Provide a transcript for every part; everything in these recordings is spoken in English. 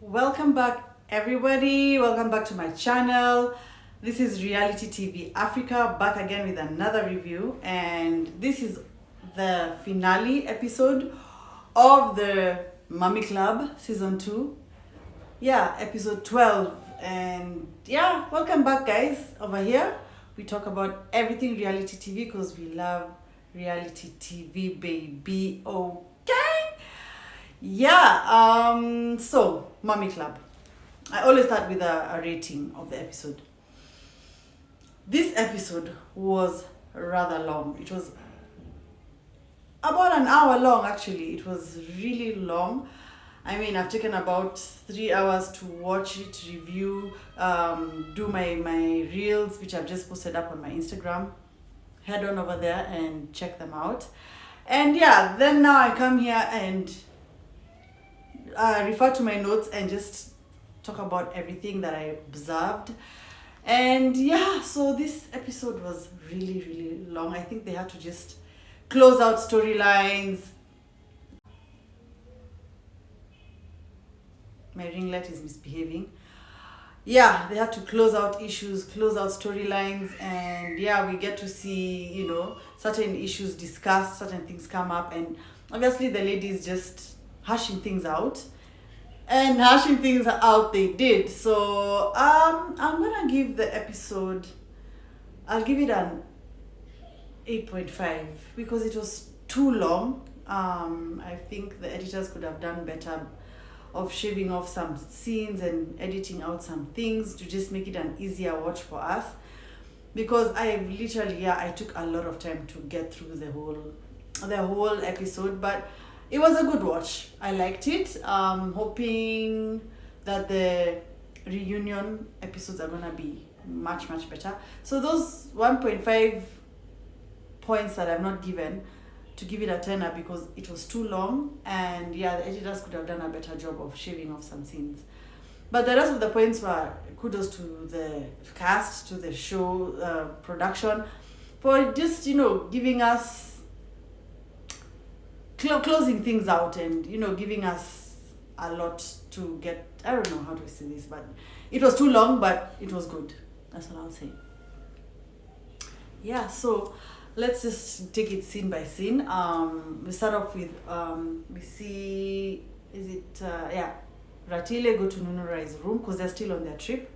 Welcome back, everybody. Welcome back to my channel. This is Reality TV Africa, back again with another review, and this is the finale episode of the Mummy Club season 2. Yeah, episode 12. And yeah, welcome back, guys. Over here we talk about everything reality TV because we love reality TV, baby. Okay. Yeah, so Mummy Club. I always start with a rating of the episode. This episode was rather long. It was about an hour long, actually. It was really long. I mean, I've taken about 3 hours to watch it, review, do my reels, which I've just posted up on my Instagram. Head on over there and check them out. And yeah, then now I come here and refer to my notes and just talk about everything that I observed. And yeah, so this episode was really long. I think they had to just close out storylines. My ring light is misbehaving. Yeah, they had to close out issues, close out storylines, and yeah, we get to see, certain issues discussed, certain things come up, and obviously the ladies just hashing things out, and hashing things out they did. So I'm gonna give the episode, I'll give it an 8.5 because it was too long. I think the editors could have done better of shaving off some scenes and editing out some things to just make it an easier watch for us, because I literally, I took a lot of time to get through the whole episode, but it was a good watch. I liked it. Hoping that the reunion episodes are gonna be much better. So those 1.5 points that I've not given, to give it a 10 because it was too long, and yeah, the editors could have done a better job of shaving off some scenes. But the rest of the points were kudos to the cast, to the show production, for just giving us closing things out, and giving us a lot to get. I don't know how to say this, but it was too long, but it was good. That's what I'll say. Yeah, so let's just take it scene by scene. We start off with we see, Ratile go to Nunurai's room because they're still on their trip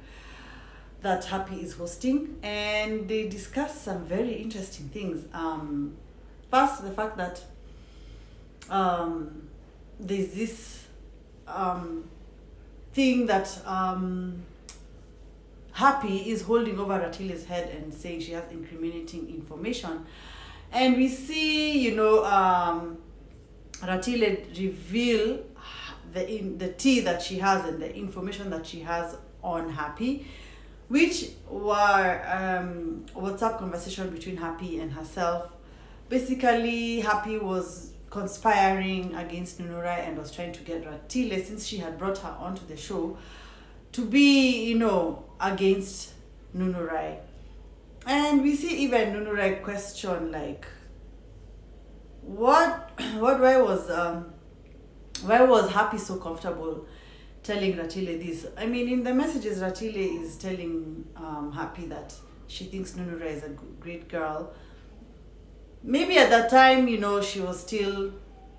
that Happy is hosting, and they discuss some very interesting things. First, the fact that there's this thing that Happy is holding over Ratile's head and saying she has incriminating information, and we see Ratile reveal the tea that she has and the information that she has on Happy, which were WhatsApp conversation between Happy and herself. Basically, Happy was conspiring against Nurai and was trying to get Ratile, since she had brought her onto the show, to be, against Nurai. And we see even Nurai question like, why was Happy so comfortable telling Ratile this? I mean, in the messages, Ratile is telling Happy that she thinks Nurai is a great girl. Maybe at that time, she was still,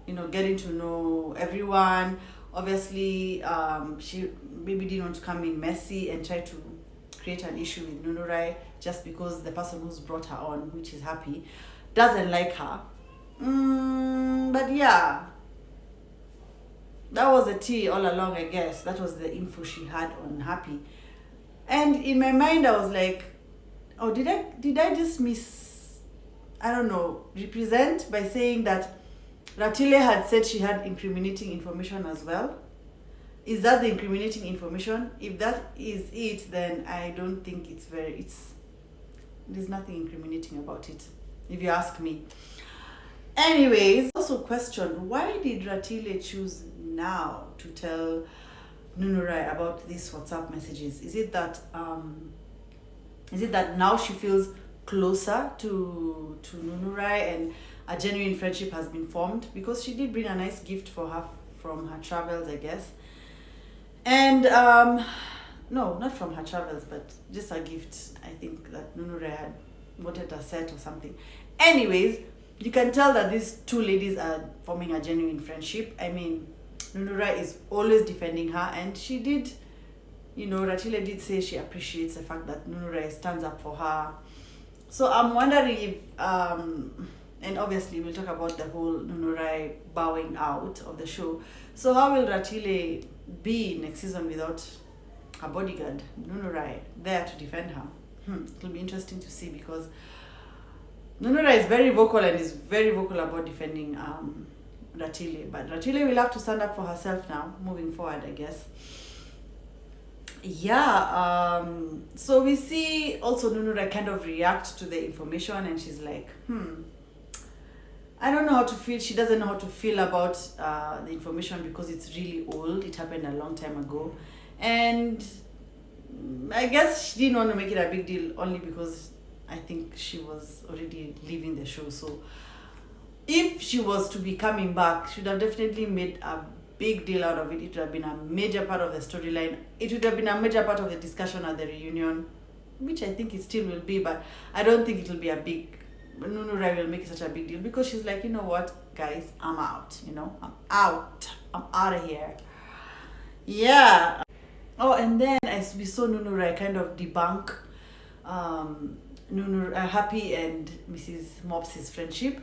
getting to know everyone. Obviously, she maybe didn't want to come in messy and try to create an issue with Nurai just because the person who's brought her on, which is Happy, doesn't like her. But yeah, that was the tea all along, I guess. That was the info she had on Happy. And in my mind, I was like, oh, did I just represent by saying that Ratile had said she had incriminating information as well? Is that the incriminating information? If that is it, then I don't think there's nothing incriminating about it, if you ask me. Anyways, also questioned, why did Ratile choose now to tell Nurai about these WhatsApp messages? Is it that now she feels closer to Nurai and a genuine friendship has been formed? Because she did bring a nice gift for her from her travels, I guess. And no, not from her travels, but just a gift. I think that Nurai had wanted a set or something. Anyways, you can tell that these two ladies are forming a genuine friendship. I mean, Nurai is always defending her, and she did, Ratile did say she appreciates the fact that Nurai stands up for her. So I'm wondering if, and obviously we'll talk about the whole Nurai bowing out of the show. So how will Ratile be next season without her bodyguard, Nurai, there to defend her? It'll be interesting to see, because Nurai is very vocal and is very vocal about defending Ratile. But Ratile will have to stand up for herself now, moving forward, I guess. Yeah, so we see also Nurai kind of react to the information, and she's like, I don't know how to feel. She doesn't know how to feel about the information because it's really old. It happened a long time ago. And I guess she didn't want to make it a big deal, only because I think she was already leaving the show. So if she was to be coming back, she would have definitely made a big deal out of it. It would have been a major part of the storyline. It would have been a major part of the discussion at the reunion, which I think it still will be, but I don't think it will be a big... Nurai will make such a big deal, because she's like, you know what, guys, I'm out, I'm out of here. Yeah. Oh, and then as we saw Nurai kind of debunk Happy and Mrs Mops' friendship.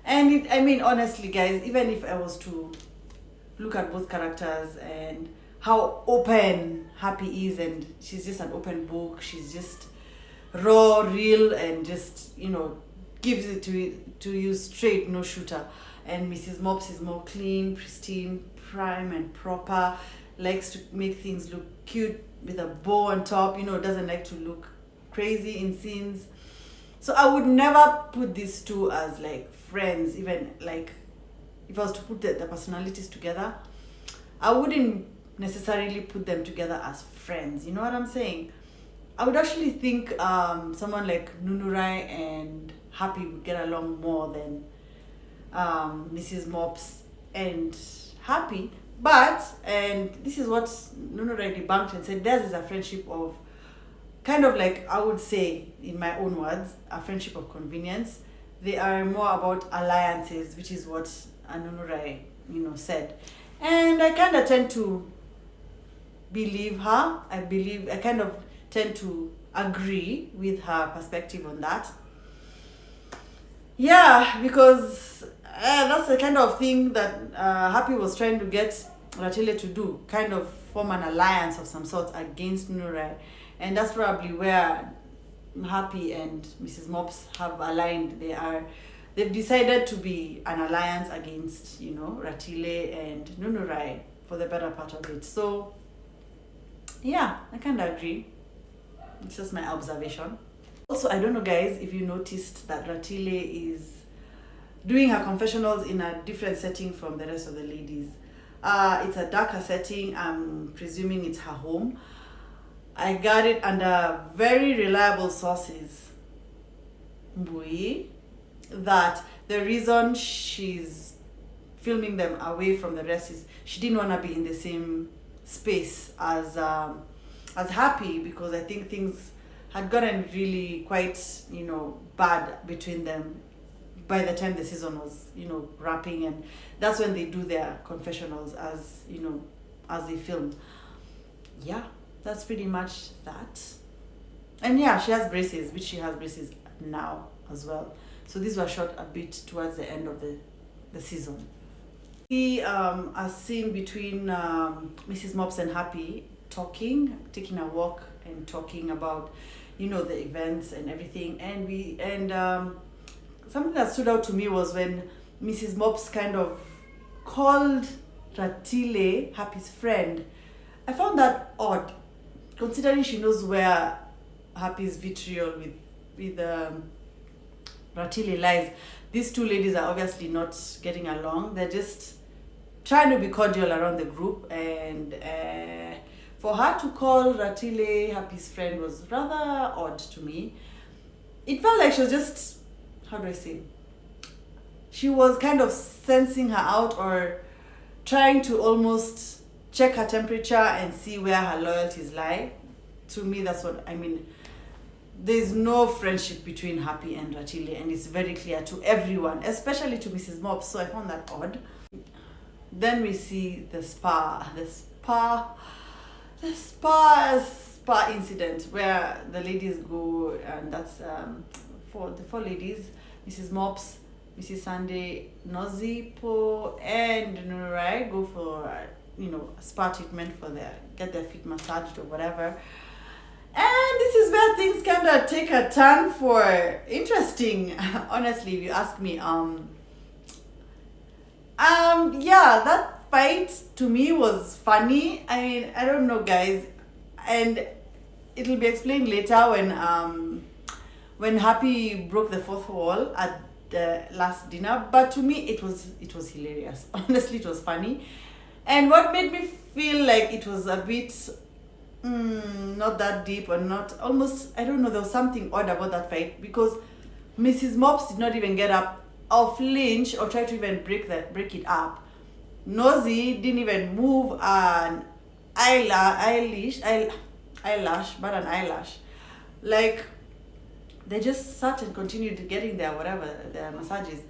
And I mean, honestly, guys, even if I was to look at both characters and how open Happy is, and she's just an open book, she's just raw, real, and just, gives it to you straight, no shooter. And Mrs Mops is more clean, pristine, prime and proper, likes to make things look cute with a bow on top, doesn't like to look crazy in scenes. So I would never put these two as like friends. Even like if I was to put the personalities together, I wouldn't necessarily put them together as friends. You know what I'm saying? I would actually think someone like Nurai and Happy would get along more than Mrs Mops and Happy. But, and this is what Nurai debunked and said, theirs is a friendship of kind of like, I would say, in my own words, a friendship of convenience. They are more about alliances, which is what Nurai, said. And I kind of tend to believe her. I kind of tend to agree with her perspective on that. Yeah, because that's the kind of thing that Happy was trying to get Ratile to do, kind of form an alliance of some sort against Nurai. And that's probably where Happy and Mrs Mops have aligned. They've decided to be an alliance against, Ratile and Nurai for the better part of it. So, yeah, I kind of agree. It's just my observation. Also, I don't know, guys, if you noticed that Ratile is doing her confessionals in a different setting from the rest of the ladies. It's a darker setting. I'm presuming it's her home. I got it under very reliable sources that the reason she's filming them away from the rest is she didn't want to be in the same space as Happy, because I think things had gotten really quite, bad between them by the time the season was, wrapping, and that's when they do their confessionals as they film. Yeah, that's pretty much that. And yeah, she has braces, which she has braces now as well. So these were shot a bit towards the end of the season. See a scene between Mrs Mops and Happy taking a walk and talking about, the events and everything. And something that stood out to me was when Mrs Mops kind of called Ratile Happy's friend. I found that odd, considering she knows where Happy's vitriol with Ratile lies. These two ladies are obviously not getting along. They're just trying to be cordial around the group, and for her to call Ratile Happy's friend was rather odd to me. It felt like she was just, how do I say? She was kind of sensing her out, or trying to almost check her temperature and see where her loyalties lie. To me, that's what I mean. There's no friendship between Happy and Ratile, and it's very clear to everyone, especially to Mrs Mops. So I found that odd. Then we see the spa incident where the ladies go, and that's for the 4 ladies: Mrs Mops, Mrs Sunday, Nozipo, and Nurai go for spa treatment for get their feet massaged or whatever. And this is where things kind of take a turn for interesting. Honestly, if you ask me, yeah, that fight to me was funny. I mean, I don't know, guys, and it'll be explained later when Happy broke the 4th wall at the last dinner. But to me, it was hilarious. Honestly, it was funny, and what made me feel like it was a bit not that deep, or not almost, I don't know, there was something odd about that fight, because Mrs Mops did not even get up or flinch or try to even break it up. Nosy didn't even move an eyelash, but an eyelash. Like, they just sat and continued getting their massages.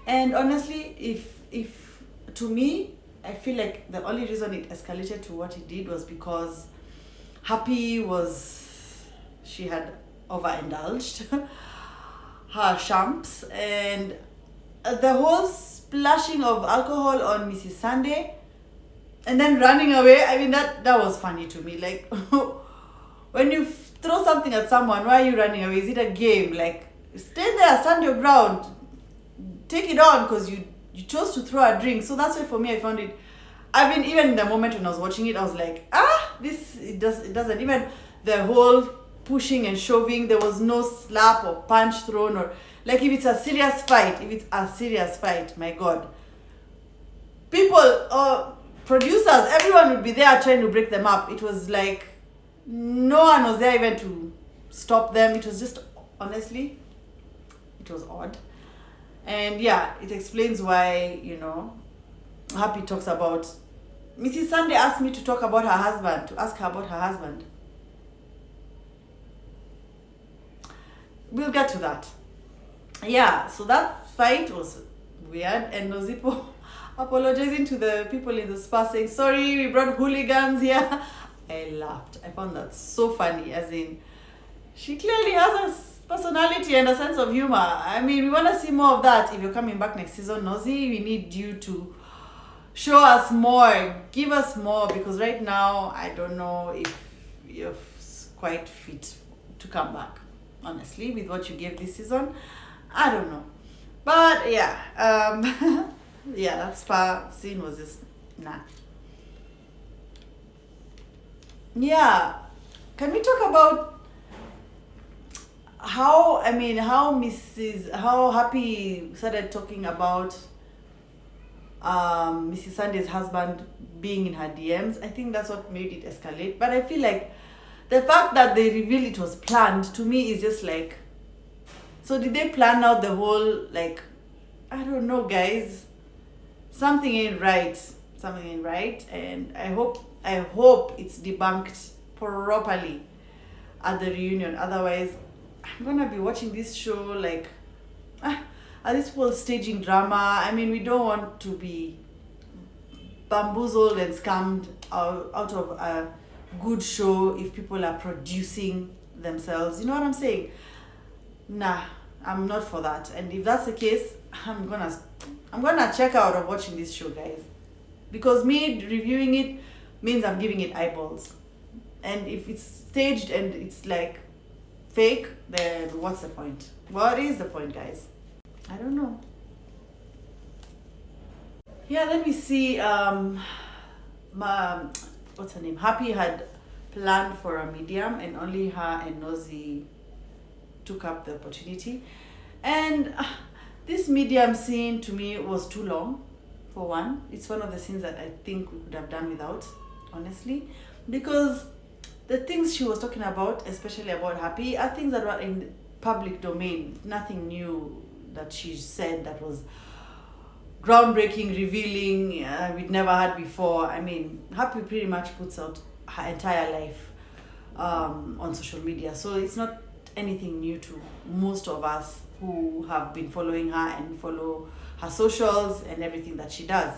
And honestly, if to me, I feel like the only reason it escalated to what it did was because Happy she had overindulged her champs, and the whole splashing of alcohol on Mrs Sunday and then running away. I mean, that was funny to me. Like, when you throw something at someone, why are you running away? Is it a game? Like, stay there, stand your ground, take it on, because you chose to throw a drink. So that's why for me, I found it, I mean, even in the moment when I was watching it, I was like, it doesn't, even the whole pushing and shoving, there was no slap or punch thrown, or like, if it's a serious fight, my God, people, producers, everyone would be there trying to break them up. It was like no one was there even to stop them. It was just, honestly, it was odd. And yeah, it explains why, Happy talks about, Mrs Sunday asked me to talk about her husband, to ask her about her husband. We'll get to that. Yeah, so that fight was weird, and Nozipo apologizing to the people in the spa, saying, sorry, we brought hooligans here. I laughed. I found that so funny, as in, she clearly has a personality and a sense of humor. I mean, we want to see more of that. If you're coming back next season, Nosy, we need you to show us more, give us more, because right now, I don't know if you're quite fit to come back, honestly, with what you gave this season. I don't know. But yeah, yeah, that spa scene was just, nah. Yeah, can we talk about how Happy started talking about Mrs Sunday's husband being in her DMs? I think that's what made it escalate. But I feel like the fact that they revealed it was planned, to me, is just like, so did they plan out the whole, like, I don't know, guys, something ain't right, and I hope it's debunked properly at the reunion. Otherwise, I'm gonna be watching this show like, are these people staging drama? I mean, we don't want to be bamboozled and scammed out of a good show if people are producing themselves. You know what I'm saying? Nah, I'm not for that. And if that's the case, I'm gonna check out of watching this show, guys, because me reviewing it means I'm giving it eyeballs. And if it's staged and it's like fake, then what's the point? What is the point, guys? I don't know. Yeah, then we see what's her name? Happy had planned for a medium, and only her and Nosy took up the opportunity. And this medium scene to me was too long. For one, it's one of the scenes that I think we could have done without, honestly, because the things she was talking about, especially about Happy, are things that were in public domain. Nothing new that she said that was groundbreaking, revealing, we'd never had before. I mean, Happy pretty much puts out her entire life on social media, so it's not anything new to most of us who have been following her and follow her socials and everything that she does.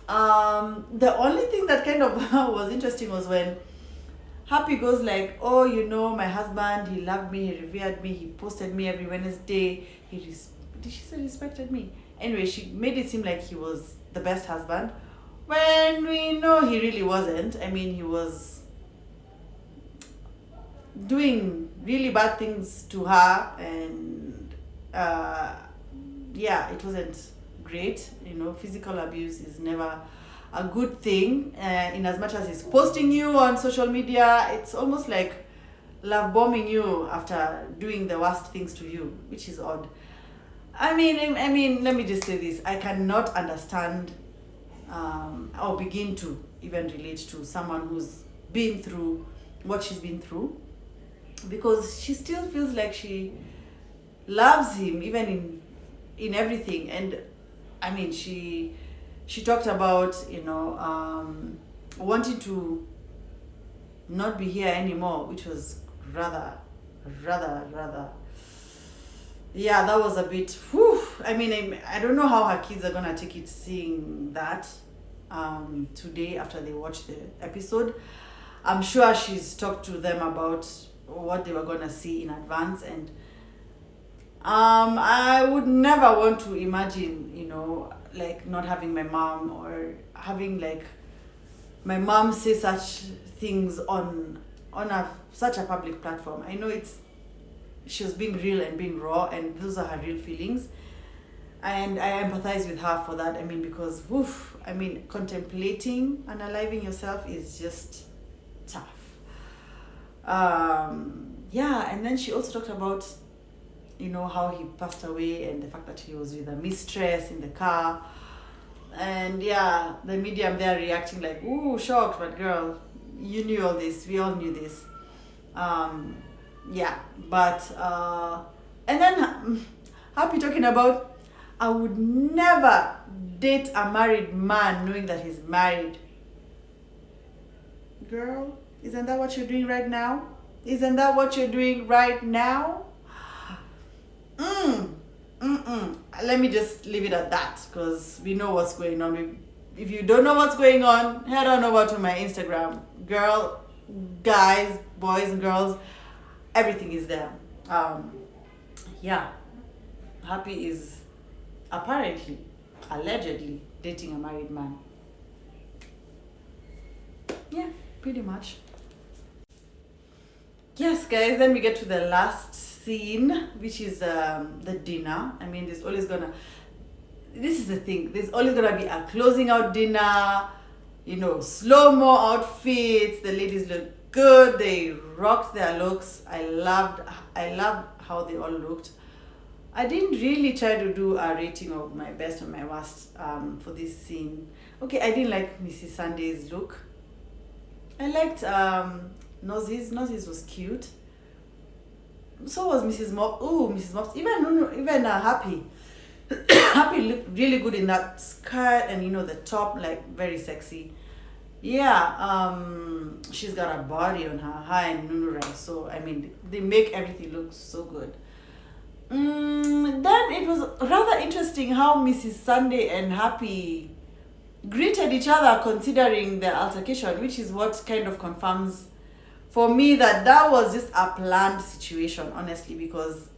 The only thing that kind of was interesting was when Happy goes like, oh, you know, my husband, he loved me, he revered me, he posted me every Wednesday, did she say respected me? Anyway, she made it seem like he was the best husband, when we know he really wasn't. I mean, he was doing really bad things to her, and yeah, it wasn't great. You know, physical abuse is never a good thing. In as much as he's posting you on social media, it's almost like love bombing you after doing the worst things to you, which is odd. I mean, let me just say this: I cannot understand or begin to even relate to someone who's been through what she's been through, because she still feels like she loves him even in everything. And I mean, she talked about, you know, wanting to not be here anymore, which was rather, yeah, that was a bit, whew. I mean, I don't know how her kids are gonna take it seeing that today after they watch the episode. I'm sure she's talked to them about what they were gonna see in advance, and I would never want to imagine, you know, like not having my mom, or having like my mom say such things on such a public platform. I know she was being real and being raw, and those are her real feelings, and I empathize with her for that. I mean, because woof, I mean, contemplating unaliving yourself is just tough. Yeah, and then she also talked about, you know, how he passed away, and the fact that he was with a mistress in the car. And yeah, the media, they're reacting like, ooh, shocked, but girl, you knew all this, we all knew this. Yeah, but and then Happy talking about, I would never date a married man knowing that he's married. Girl, isn't that what you're doing right now? Isn't that what you're doing right now? Let me just leave it at that, because we know what's going on. If you don't know what's going on, head on over to my Instagram. Girl, guys, boys and girls, everything is there. Yeah, Happy is apparently, allegedly dating a married man. Yeah, pretty much. Yes, guys, then we get to the last scene, which is the dinner. I mean, this is the thing, there's always gonna be a closing out dinner, you know, slow-mo outfits, the ladies look good, they rocked their looks. I loved how they all looked. I didn't really try to do a rating of my best and my worst for this scene. Okay, I didn't like Mrs. Sunday's look. I liked Nozzy's. Nozzy's was cute. So was Mrs. Mops. Ooh, Mrs. Mops. Even Happy. Happy looked really good in that skirt, and you know, the top, like very sexy. Yeah, she's got a body on her, and Nurai. So I mean, they make everything look so good. Then it was rather interesting how Mrs. Sunday and Happy greeted each other, considering the altercation, which is what kind of confirms for me that was just a planned situation, honestly, because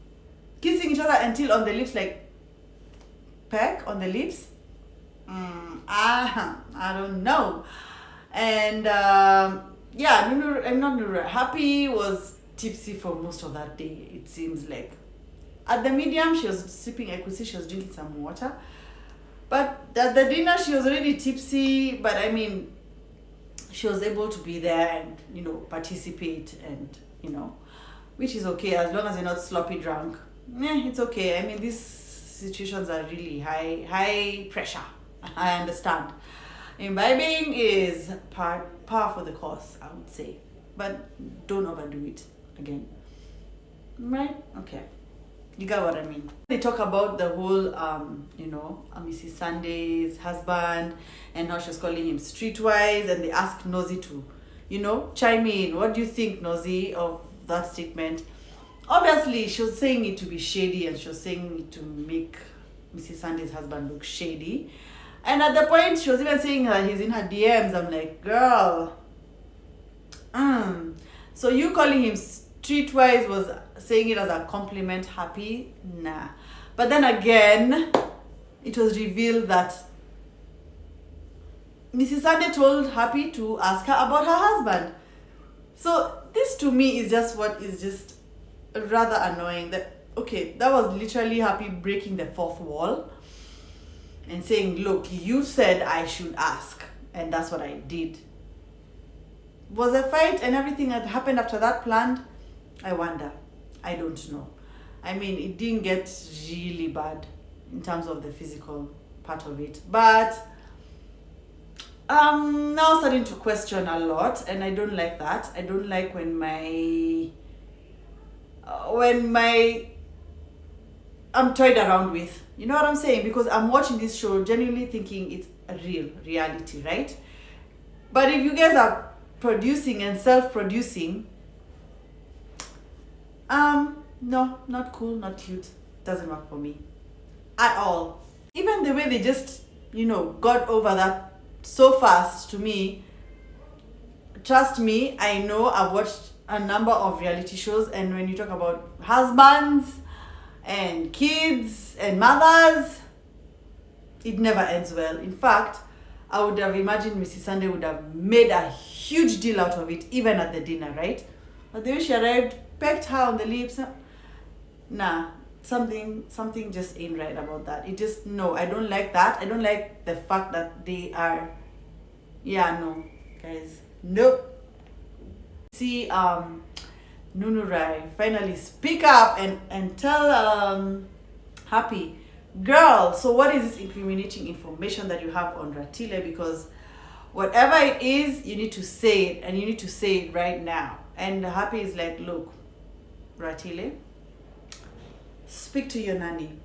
kissing each other until on the lips, like peck on the lips, I don't know. And yeah, I'm not Nurai. Happy was tipsy for most of that day, it seems like. At the medium, she was sipping, I could see she was drinking some water. But at the dinner, she was already tipsy, but I mean, she was able to be there and, you know, participate, and, you know, which is okay as long as you're not sloppy drunk. It's okay. I mean, these situations are really high pressure. I understand. Imbibing is par for the course, I would say. But don't overdo it again. Right? Okay. You get what I mean? They talk about the whole, Mrs. Sunday's husband and how she's calling him streetwise, and they ask Nosy to, chime in. What do you think, Nosy, of that statement? Obviously, she was saying it to be shady, and she was saying it to make Mrs. Sunday's husband look shady. And at the point, she was even saying that he's in her DMs. I'm like, girl, so you calling him streetwise was saying it as a compliment, happy? Nah. But then again, it was revealed that Mrs. Sunday told Happy to ask her about her husband. So this to me is just what is just rather annoying. That was literally Happy breaking the fourth wall and saying, look, you said I should ask, and that's what I did. Was a fight and everything that happened after that planned? I wonder. I don't know. I mean, it didn't get really bad in terms of the physical part of it. But I'm now starting to question a lot, and I don't like that. I don't like when I'm toyed around with. You know what I'm saying? Because I'm watching this show genuinely thinking it's a real reality, right? But if you guys are producing and self-producing, no, not cool, not cute. Doesn't work for me at all. Even the way they just, got over that so fast, to me, trust me, I know I've watched a number of reality shows, and when you talk about husbands and kids and mothers, it never ends well. In fact, I would have imagined Mrs. Sunday would have made a huge deal out of it, even at the dinner, right? But the way she arrived, pecked her on the lips. Nah, something just ain't right about that. It just, no, I don't like that. I don't like the fact that they are, no, guys, nope. See, Nurai finally speak up and tell Happy, girl, so what is this incriminating information that you have on Ratile? Because whatever it is, you need to say it, and you need to say it right now. And Happy is like, look, Ratile, speak to your nanny,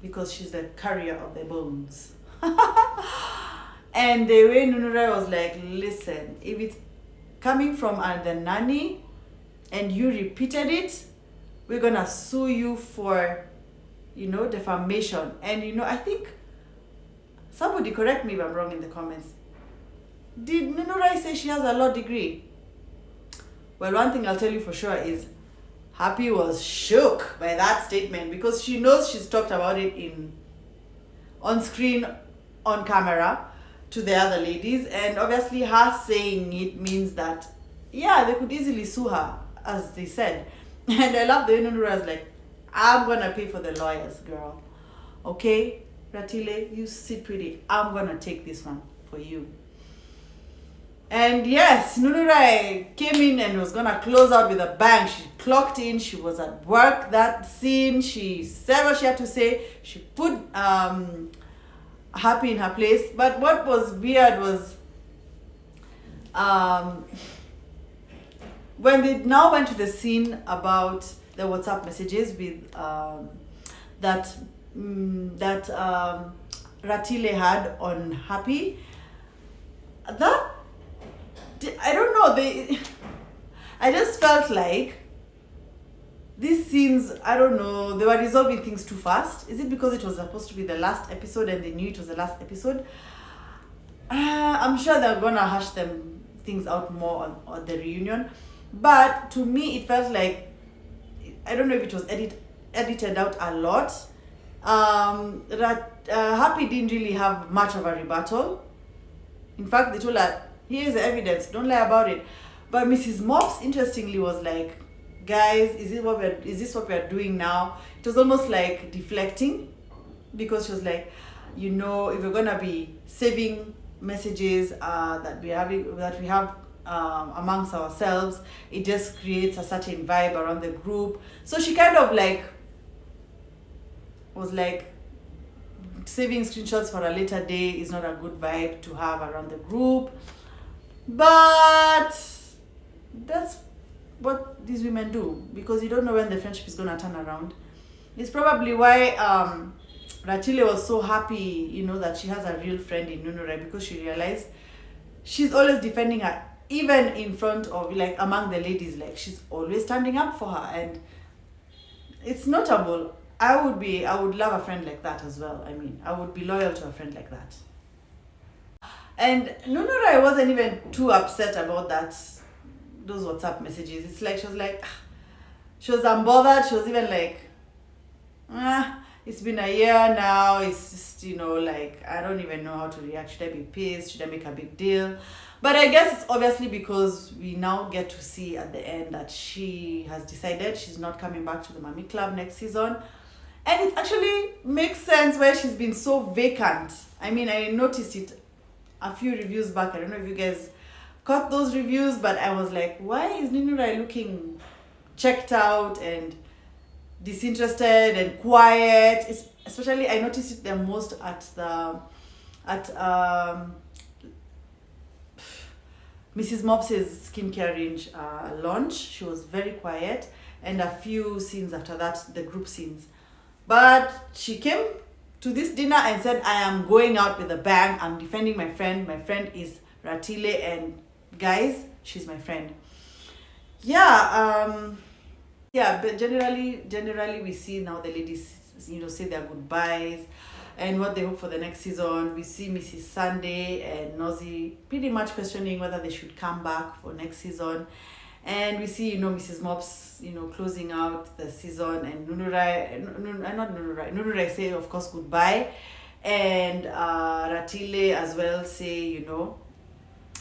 because she's the carrier of the bones. And the way Nurai was like, listen, if it's coming from the nanny and you repeated it, we're gonna sue you for, defamation. And I think somebody correct me if I'm wrong in the comments. Did Nurai say she has a law degree? Well, one thing I'll tell you for sure is Happy was shook by that statement, because she knows she's talked about it on screen, on camera, to the other ladies, and obviously her saying it means that, they could easily sue her, as they said. And I love the way Nurai was like, I'm gonna pay for the lawyers, girl. Okay, Ratile, you sit pretty. I'm gonna take this one for you. And yes, Nurai came in and was gonna close out with a bang. She clocked in. She was at work that scene. She said what she had to say. She put Happy in her place. But what was weird was when they now went to the scene about the WhatsApp messages with that Ratile had on Happy. That, I don't know, I just felt like these scenes, I don't know, they were resolving things too fast. Is it because it was supposed to be the last episode and they knew it was the last episode? I'm sure they're gonna hash things out more on the reunion. But to me, it felt like, I don't know if it was edited out a lot. Happy didn't really have much of a rebuttal. In fact, they told her, here's the evidence, don't lie about it. But Mrs. Mops, interestingly, was like, guys, is this what we're doing now? It was almost like deflecting, because she was like, if we're gonna be saving messages that we have amongst ourselves, it just creates a certain vibe around the group. So she kind of was like, saving screenshots for a later day is not a good vibe to have around the group. But that's what these women do, because you don't know when the friendship is going to turn around. It's probably why Ratile was so happy, that she has a real friend in Nunurai, because she realized she's always defending her, even in front of, like, among the ladies. Like, she's always standing up for her, and it's notable. I would love a friend like that as well. I mean, I would be loyal to a friend like that. And Nunurai wasn't even too upset about those WhatsApp messages. It's like she was like, she was unbothered. She was even like, it's been a year now. It's just, like, I don't even know how to react. Should I be pissed? Should I make a big deal? But I guess it's obviously because we now get to see at the end that she has decided she's not coming back to the Mummy Club next season. And it actually makes sense why she's been so vacant. I mean, I noticed it a few reviews back. I don't know if you guys caught those reviews, but I was like, why is Nunurai looking checked out and disinterested and quiet? Especially, I noticed it the most at Mrs Mops' skincare range launch. She was very quiet, and a few scenes after that, the group scenes. But she came to this dinner and said, I am going out with a bang. I'm defending my friend. My friend is Ratile, and guys, she's my friend. Yeah, but generally we see now the ladies, say their goodbyes and what they hope for the next season. We see Mrs. Sunday and Nosy pretty much questioning whether they should come back for next season. And we see, Mrs. Mops, closing out the season, and Nunurai say, of course, goodbye. And Ratile as well say,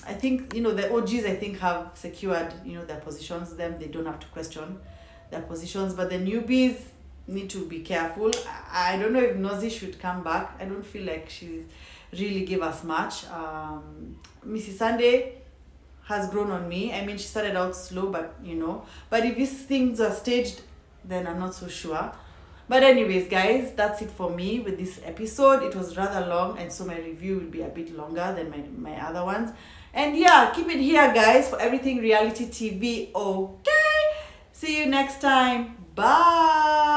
I think, the OGs, I think, have secured, their positions. They don't have to question their positions. But the newbies need to be careful. I don't know if Nosy should come back. I don't feel like she really gave us much. Mrs. Sunday has grown on me. I mean, she started out slow, but but if these things are staged, then I'm not so sure. But anyways, guys, that's it for me with this episode. It was rather long, and so my review will be a bit longer than my other ones. And yeah, keep it here, guys, for everything reality TV. Okay, see you next time. Bye.